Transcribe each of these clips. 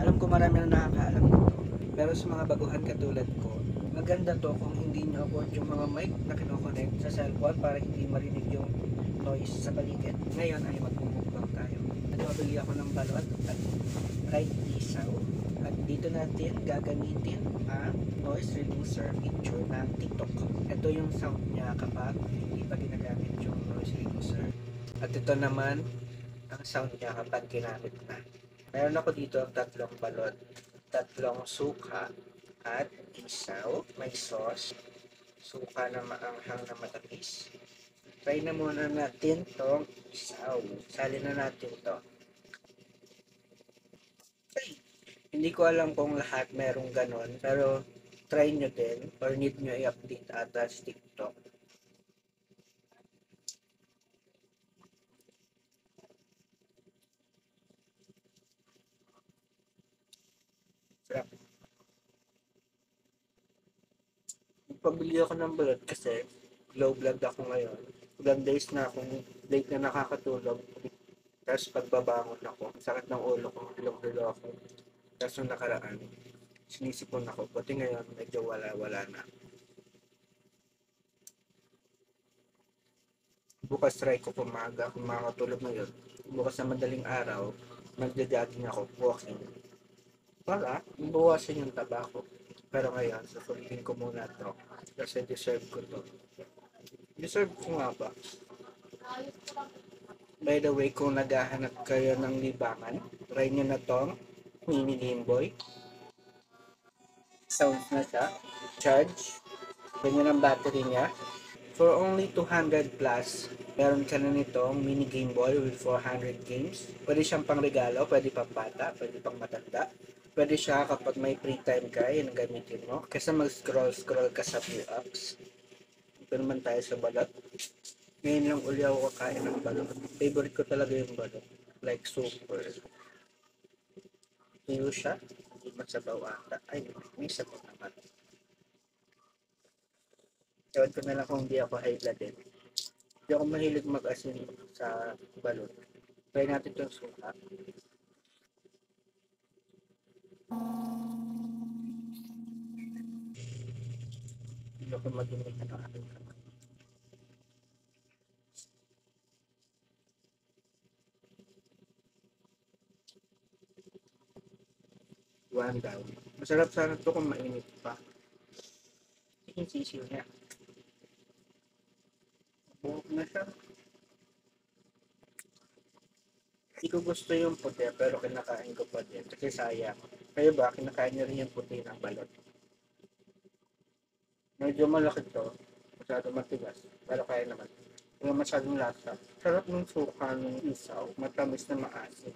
Alam ko marami na nakakaalam nito. Pero sa mga baguhan katulad ko, maganda to kung hindi nyo abot yung mga mic na kinoconnect sa cellphone para hindi marinig yung noise sa paligid. Ngayon ay magmumukbang tayo. Nagpabili ako ng balot at right isaw. At dito natin gagamitin ang noise reducer feature ng TikTok. Ito yung sound niya kapag hindi pa ginagamit yung noise reducer. At ito naman ang sound niya kapag ginamit na. Meron ako dito ang tatlong balot, tatlong suka, at isaw, may sauce, suka na maanghang na matamis. Try na muna natin tong isaw. Salin na natin to. Ay, hindi ko alam kung lahat merong ganon, pero try nyo din or need nyo i-update ata sa TikTok. Sarap. Nagpabili ako ng balot kasi low blood ako ngayon. Ilang days na akong late na nakakatulog. Tapos pagbabangon ako, sakit ng ulo ko, hilong-hilo ako. Tapos nung nakaraan, sinisipon ako. Buti ngayon, medyo wala-wala na. Bukas try ko pumaga kung makakatulog ngayon. Bukas na madaling araw, magja-jogging ako, walking. Para, bawasan yung taba ko. Pero ngayon, susulitin ko muna to. Kasi deserve ko to. Deserve ko nga ba? By the way, kung naghahanap kayo ng libangan, try nyo na tong mini Game Boy. Sound na siya. Charge. Ganyan ang battery niya. For only 200 plus, meron ka na nitong mini Game Boy with 400 games. Pwede siyang pang regalo, pwede pang bata, pwede pang matanda. Pwede siya kapag may free time ka, yun ang gamitin mo. Kasi mag-scroll ka sa view apps. Ito naman tayo sa balat. Ngayon lang uli ako kakain ng balot. Favorite ko talaga yung balot. Like super. Tuyo siya. Hindi masabaw ata. Ay, may sabaw naman. Ewan ko na lang kung hindi ako high blood din. Hindi ako mahilig mag-asin sa balot. Try natin itong suka. Hindi ako mag-init ng aking kamay. One down. Masarap sana ito kung mainit pa. Yung sisiw niya. Buhok na siya. Hindi ko gusto yung puti pero kinakain ko pa din. Kasi sayang. Kayo ba, kinakain niyo rin yung puti ng balot? Medyo malaki to. Masyado matigas. Pero kaya naman. Yung masyadong lasa. Sarap ng suka ng isaw. Matamis na maasim.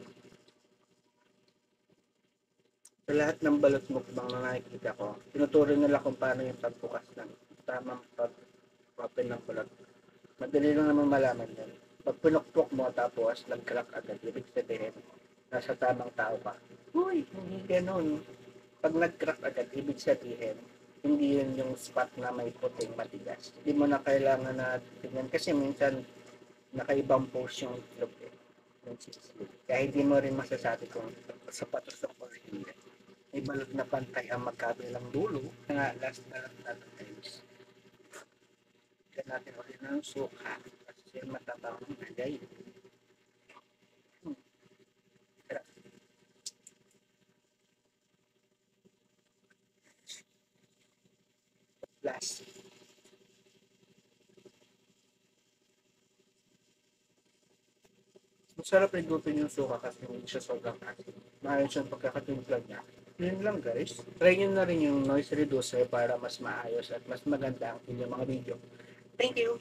Sa lahat ng balot mukbang na nakikita ko, tinuturo nila kung paano yung pagbukas ng tamang pag-open ng balot. Madali lang naman malaman yun. Pag pinukpok mo tapos nag-crack agad, ibig sabihin, nasa tamang tao ka. Uy, hindi ganun. Pag nag-crack agad, ibig sabihin, hindi yun yung spot na may puting matigas. Hindi mo na kailangan na tingnan kasi minsan nakaibang pose yung itlog eh. Kaya hindi mo rin masasabi kung sapatos o hindi. May balot na pantay ang magkabilang dulo. Nga, last na lang natin guys. Kaya natin ulit ng suka. Kasi matabang nagay. Last. Masarap igutin yung suka kasi hindi siya sobrang asin. Maayos yung pagkakatimpla niya. Yun lang guys. Try nyo na rin yung noise reducer para mas maayos at mas maganda ang inyong mga video. Thank you!